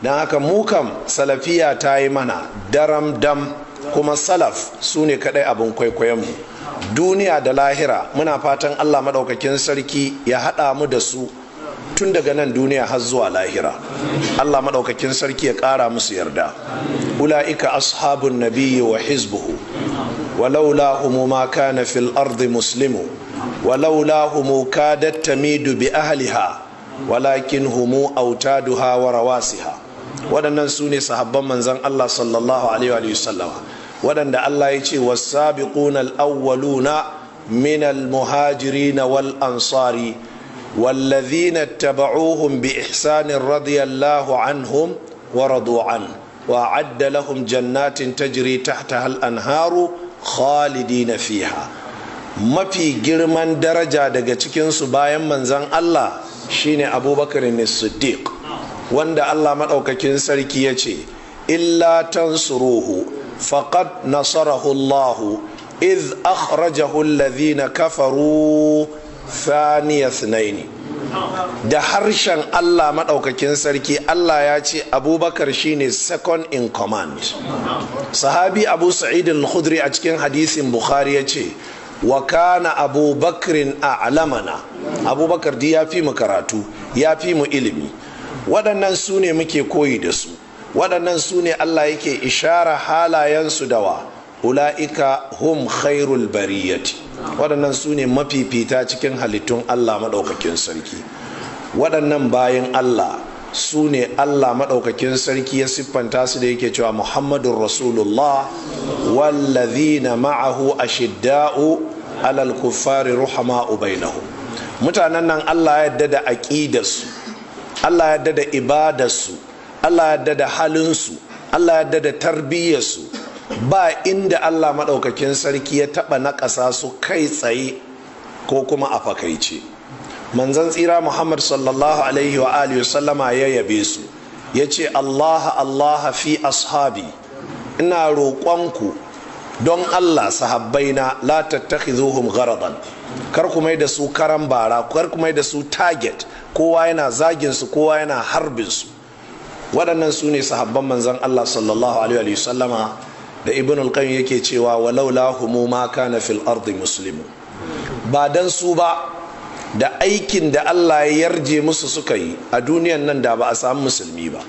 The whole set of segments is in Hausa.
don haka mukam salafiya ta yi mana daram dam, kuma salaf su ne kadai abin kwaikwayonmu duniya da lahira. Muna fatan Allah maɗaukakin sarki ya haɗa mu da su tun daga nan duniya har zuwa lahira. Allah maɗaukakin sarki ya ƙara musu yarda. Ula'ika ashabun nabiyyi wa hizbuhu walaula humu ma kana fil ardi muslimu walaula humu kadat tamidu bi ahliha walakin humu autaduha wa rawasiha. Waɗannan su ne sahabban manzon Allah sallallahu alaihi wa sallama, waɗanda Allah ya ce was-sabiquna al-awwaluna min al-muhajirin wal ansari والذين اتبعوهم بإحسان رضي الله عنهم ورضوا عنه وأعد لهم جنات تجري تحتها الأنهار خالدين فيها. mafi girman daraja daga cikinsu bayan manzan Allah shine Abubakar as-Siddiq, wanda Allah maɗaukakin sarki ya ce illa tansuruhu faqad nasarahu Allah idh akhrajahu alladhina kafaru thaniya thnaini. Da harshen Allah maɗaukakin sarki Allah ya ce Abubakar shine second in command. Sahabi Abu Sa'id al-Khudri a cikin hadisin Bukhari ya ce wa kana Abubakrin a'lamana. Abubakar ya fi mu karatu, ya fi mu ilimi. Waɗannan su ne muke koyi da su, waɗannan su ne Allah yake ishara halayensu da wa ula'ika hum khairul bariyati. Waɗannan su ne mafifita cikin halittun Allah maɗaukakin sarki. Waɗannan bayan Allah su ne Allah maɗaukakin sarki ya siffanta su da yake cewa Muhammadun Rasulullah wallazina ma'ahu ashidda'u alal kuffari ruhama'u bainahum. Mutanen nan Allah ya yarda da aqidarsu, Allah ya yarda da ibadarsu, Allah ya yarda da halinsu, Allah ya yarda da tarbiyyarsu. Ba inda Allah maɗaukakin sarki ya taɓa naƙasa su kai tsaye ko kuma a fakaice. Manzon tsira Muhammad sallallahu alaihi wa alihi sallama ya yabe su, ya ce Allah Allah fi ashabi, ina roƙonku don Allah sahabbaina la tattakhizuhum gharadan, kar ku mai da su karan bara, kar ku mai da su target, kowa yana zagin su, kowa yana harbin su. Waɗannan su ne sahabban manzon Allah sallallahu alaihi wa sallama da Ibn al-Qayyim yake cewa walaula humu ma kana fil ardi muslimu. Ba dan su ba da aikin da Allah ya yarje musu suka yi a duniyan nan da ba a samu musulmi ba,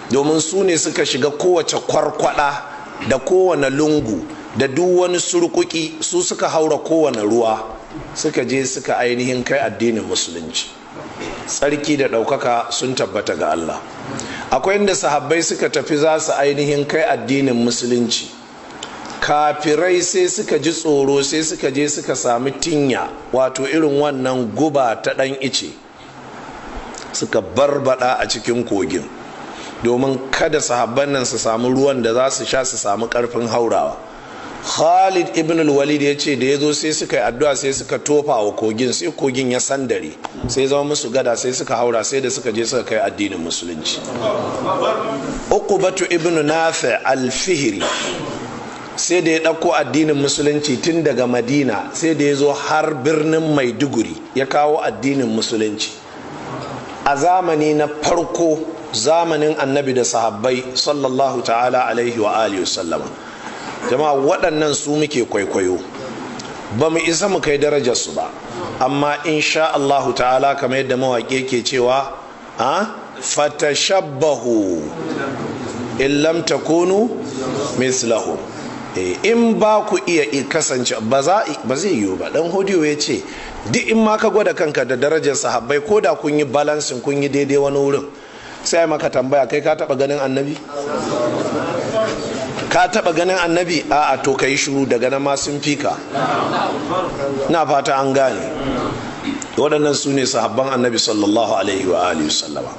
domin su ne suka shiga kowace kwarkwada da kowane lungu da duk wani surkuki, su suka haura kowane ruwa suka je suka ainihin kai addinin musulunci. Tsarki da ɗaukaka sun tabbata ga Allah. Akwai inda sahabbai suka tafi za su ainihin kai addinin musulunci, kafirai sai suka ji tsoro, sai suka je suka sami tinya, wato irin wannan guba ta ɗan ice, suka barbada a cikin kogin domin kada sahabban nan su samu ruwan da za su sha su samu ƙarfin haurawa. Khalid ibn al-Walid ya ce da ya zo sai suka yi addu'a, sai suka tofa wa kogin, sai kogin ya sandare, sai zama musu gada, sai suka haura, sai da suka je suka kai addinin musulunci. Uqbatu ibn Nafi al-Fihri sai da ya ɗauko addinin musulunci tun daga Madina, sai da ya zo har birnin Maiduguri ya kawo addinin musulunci. A zamani na farko, zamanin annabi da sahabbai sallallahu ta'ala alaihi wa alihi wasallama. Jama'a waɗannan su muke kwaikwayo, ba mu isa mu kai darajarsu ba, amma insha Allahu ta'ala kamar yadda mawaƙi ke cewa fatashabbahu in lam takunu mislahu. In ba ku iya kasance ba zai yiwu ba. Dan hodiyo ya ce duk in ma ka gwada kanka da darajar sahabbai, ko da kun yi balansin, kun yi daidai wani wurin, sai maka tambaya, kai ka taɓa ganin annabi? Ka taɓa ganin annabi? A'a, to ka yi shiru, daga nan ma sun fi ka. Na fata an gane. Waɗannan su ne sahabban annabi sallallahu alaihi wa alihi sallama.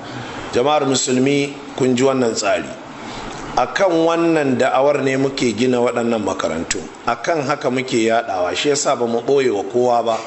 Jama'ar musulmi, kun ji wannan tsari. Akan wannan da'awar ne muke gina waɗannan makarantu, akan haka muke yaɗawa. Shi yasa ba mu ɓoye wa kowa ba.